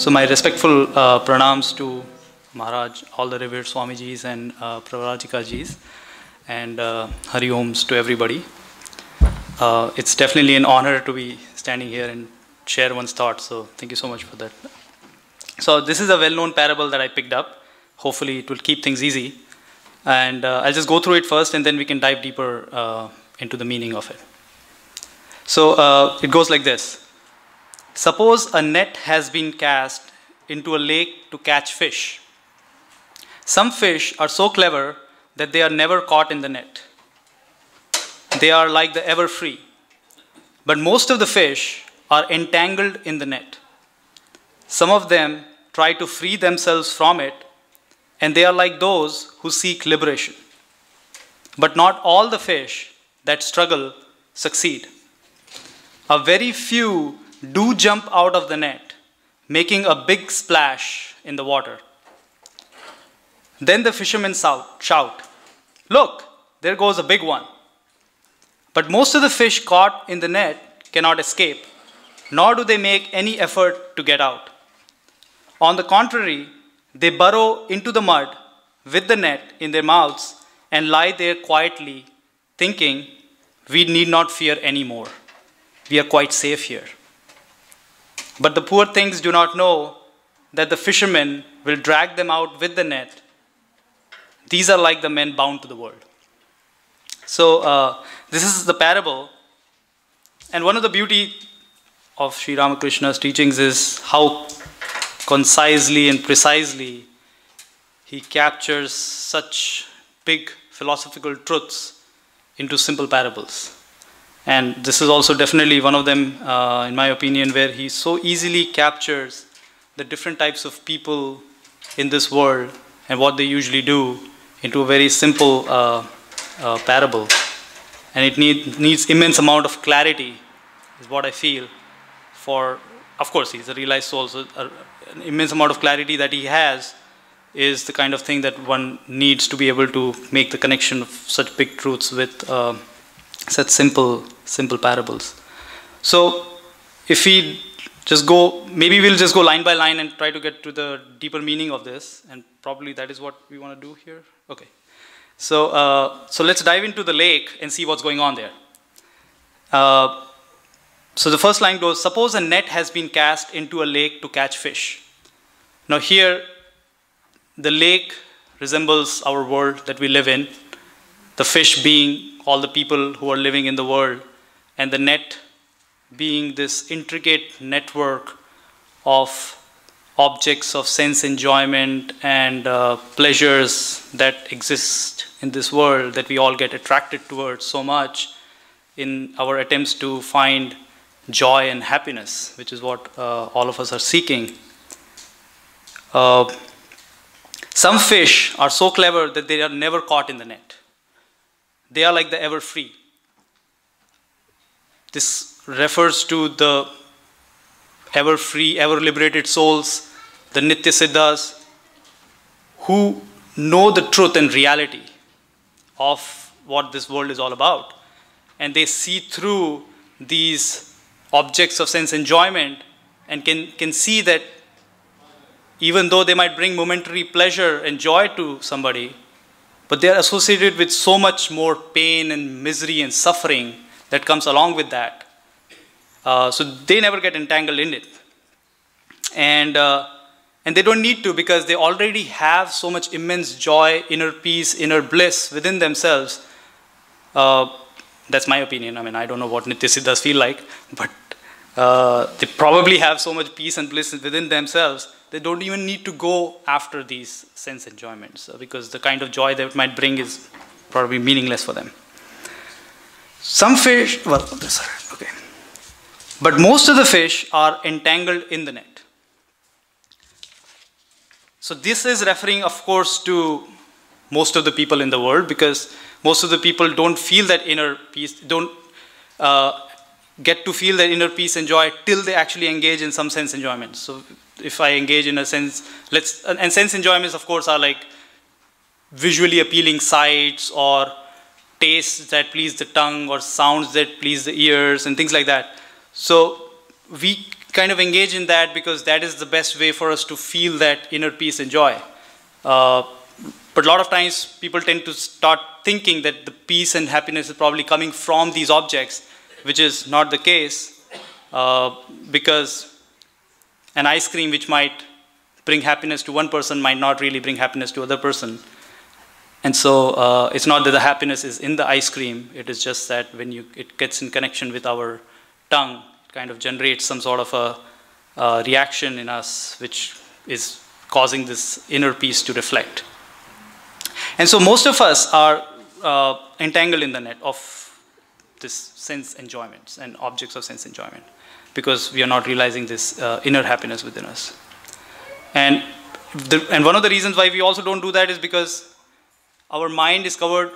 So my respectful pranams to Maharaj, all the revered Swamijis and Pravrajikajis, and Hari Oms to everybody. It's definitely an honor to be standing here and share one's thoughts, so thank you so much for that. So this is a well-known parable that I picked up. Hopefully it will keep things easy. And I'll just go through it first and then we can dive deeper into the meaning of it. So it goes like this. Suppose a net has been cast into a lake to catch fish. Some fish are so clever that they are never caught in the net. They are like the ever free. But most of the fish are entangled in the net. Some of them try to free themselves from it, and they are like those who seek liberation. But not all the fish that struggle succeed. A very few do jump out of the net, making a big splash in the water. Then the fishermen shout, "Look, there goes a big one." But most of the fish caught in the net cannot escape, nor do they make any effort to get out. On the contrary, they burrow into the mud with the net in their mouths and lie there quietly, thinking, "We need not fear any more. We are quite safe here." But the poor things do not know that the fishermen will drag them out with the net. These are like the men bound to the world. So this is the parable. And one of the beauty of Sri Ramakrishna's teachings is how concisely and precisely he captures such big philosophical truths into simple parables. And this is also definitely one of them, in my opinion, where he so easily captures the different types of people in this world and what they usually do into a very simple parable. And it needs immense amount of clarity, is what I feel, for, of course, he's a realized soul, so an immense amount of clarity that he has is the kind of thing that one needs to be able to make the connection of such big truths with such simple parables. So if we just go, maybe we'll just go line by line and try to get to the deeper meaning of this, and probably that is what we want to do here. Okay. So, so let's dive into the lake and see what's going on there. So the first line goes, suppose a net has been cast into a lake to catch fish. Now here, the lake resembles our world that we live in, the fish being all the people who are living in the world, and the net being this intricate network of objects of sense enjoyment and pleasures that exist in this world that we all get attracted towards so much in our attempts to find joy and happiness, which is what all of us are seeking. Some fish are so clever that they are never caught in the net. They are like the ever free. This refers to the ever free, ever liberated souls, the Nitya Siddhas, who know the truth and reality of what this world is all about. And they see through these objects of sense enjoyment and can see that even though they might bring momentary pleasure and joy to somebody, but they are associated with so much more pain and misery and suffering that comes along with that. So they never get entangled in it. And they don't need to, because they already have so much immense joy, inner peace, inner bliss within themselves. That's my opinion. I mean, I don't know what Nitya Siddhas feel like, but they probably have so much peace and bliss within themselves, they don't even need to go after these sense enjoyments, because the kind of joy that it might bring is probably meaningless for them. Some fish, well, okay. But most of the fish are entangled in the net. So this is referring, of course, to most of the people in the world, because most of the people don't feel that inner peace, don't get to feel that inner peace and joy till they actually engage in some sense enjoyment. So if I engage in a sense, and sense enjoyments, of course, are like visually appealing sights or tastes that please the tongue or sounds that please the ears and things like that. So we kind of engage in that because that is the best way for us to feel that inner peace and joy. But a lot of times people tend to start thinking that the peace and happiness is probably coming from these objects, which is not the case, because an ice cream which might bring happiness to one person might not really bring happiness to other person. And so it's not that the happiness is in the ice cream, it is just that when it gets in connection with our tongue, it kind of generates some sort of a reaction in us which is causing this inner peace to reflect. And so most of us are entangled in the net of this sense enjoyments and objects of sense enjoyment because we are not realizing this inner happiness within us. And one of the reasons why we also don't do that is because our mind is covered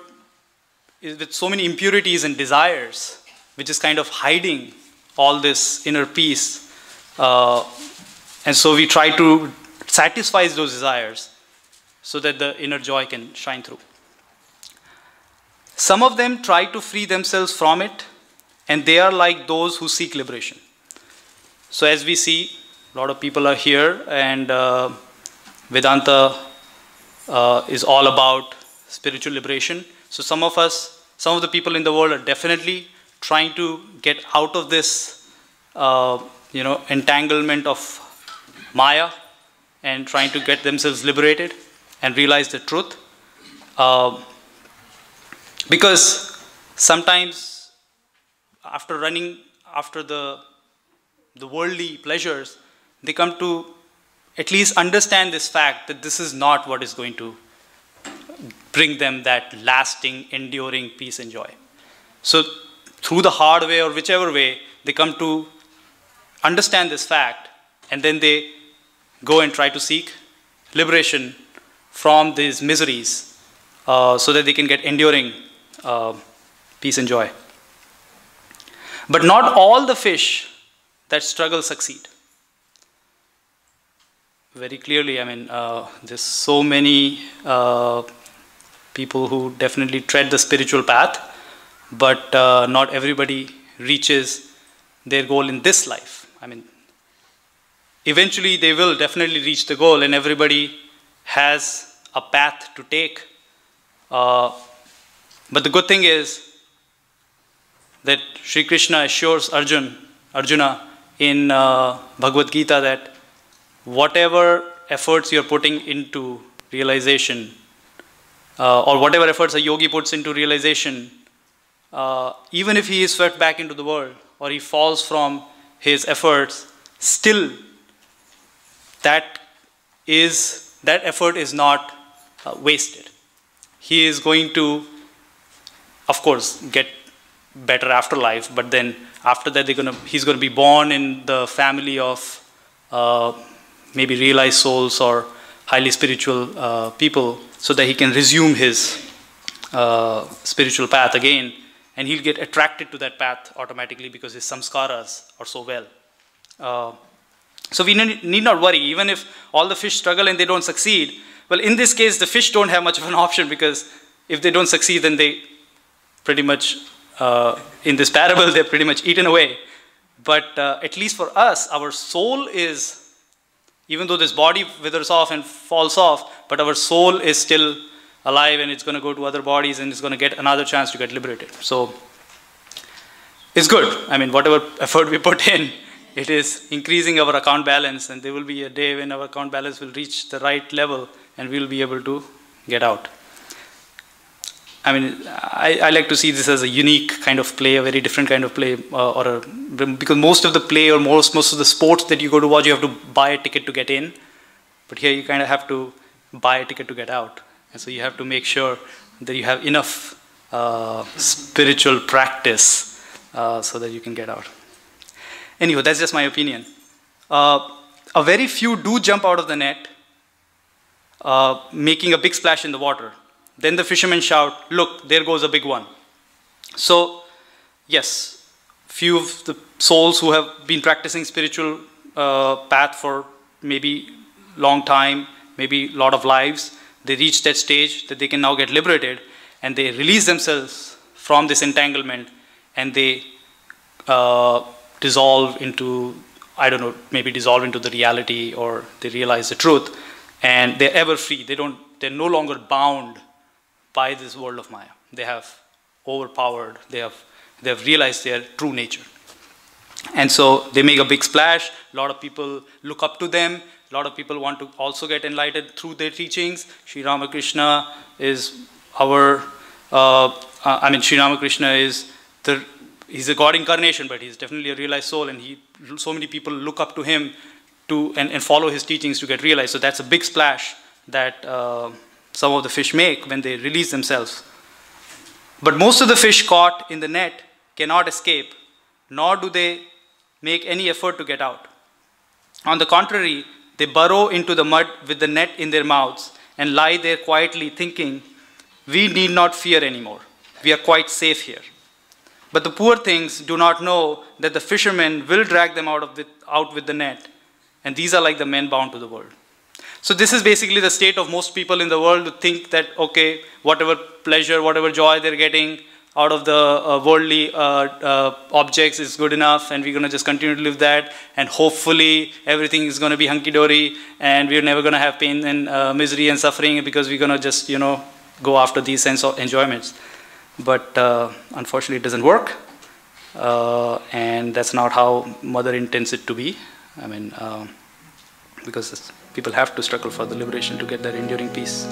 with so many impurities and desires, which is kind of hiding all this inner peace. And so we try to satisfy those desires so that the inner joy can shine through. Some of them try to free themselves from it, and they are like those who seek liberation. So as we see, a lot of people are here, and Vedanta is all about spiritual liberation. So some of the people in the world are definitely trying to get out of this, entanglement of Maya and trying to get themselves liberated and realize the truth. Because sometimes after running after the worldly pleasures, they come to at least understand this fact that this is not what is going to bring them that lasting, enduring peace and joy. So through the hard way or whichever way, they come to understand this fact, and then they go and try to seek liberation from these miseries so that they can get enduring peace and joy. But not all the fish that struggle succeed. Very clearly, there's so many people who definitely tread the spiritual path, but not everybody reaches their goal in this life. Eventually they will definitely reach the goal, and everybody has a path to take. But the good thing is that Sri Krishna assures Arjuna in Bhagavad Gita that whatever efforts you're putting into realization, or whatever efforts a yogi puts into realization, even if he is swept back into the world or he falls from his efforts, still that effort is not wasted. He is going to, of course, get better afterlife, but then after that he's going to be born in the family of maybe realized souls or highly spiritual people, so that he can resume his spiritual path again, and he'll get attracted to that path automatically because his samskaras are so well. So we need not worry, even if all the fish struggle and they don't succeed. Well, in this case, the fish don't have much of an option, because if they don't succeed, then they pretty much, in this parable, they're pretty much eaten away. But at least for us, our soul is, even though this body withers off and falls off, but our soul is still alive, and it's going to go to other bodies, and it's going to get another chance to get liberated. So it's good. Whatever effort we put in, it is increasing our account balance, and there will be a day when our account balance will reach the right level and we will be able to get out. I like to see this as a unique kind of play, a very different kind of play, because most of the play or most of the sports that you go to watch, you have to buy a ticket to get in. But here you kind of have to buy a ticket to get out. And so you have to make sure that you have enough spiritual practice so that you can get out. Anyway, that's just my opinion. A very few do jump out of the net, making a big splash in the water. Then the fishermen shout, "Look, there goes a big one." So, yes, few of the souls who have been practicing spiritual path for maybe long time, maybe a lot of lives, they reach that stage that they can now get liberated, and they release themselves from this entanglement, and they dissolve into I don't know, maybe dissolve into the reality, or they realize the truth, and they're ever free. They're no longer bound by this world of Maya. They have overpowered, they have realized their true nature. And so they make a big splash. A lot of people look up to them. A lot of people want to also get enlightened through their teachings. Sri Ramakrishna is Sri Ramakrishna is he's a God incarnation, but he's definitely a realized soul, and so many people look up to him and follow his teachings to get realized. So that's a big splash that some of the fish make when they release themselves. But most of the fish caught in the net cannot escape, nor do they make any effort to get out. On the contrary, they burrow into the mud with the net in their mouths and lie there quietly thinking, we need not fear anymore. We are quite safe here. But the poor things do not know that the fishermen will drag them out with the net. And these are like the men bound to the world. So this is basically the state of most people in the world, to think that, okay, whatever pleasure, whatever joy they're getting out of the worldly objects is good enough, and we're going to just continue to live that, and hopefully everything is going to be hunky-dory, and we're never going to have pain and misery and suffering, because we're going to just, go after these sense of enjoyments. But unfortunately, it doesn't work, and that's not how Mother intends it to be. I mean, because people have to struggle for the liberation to get that enduring peace.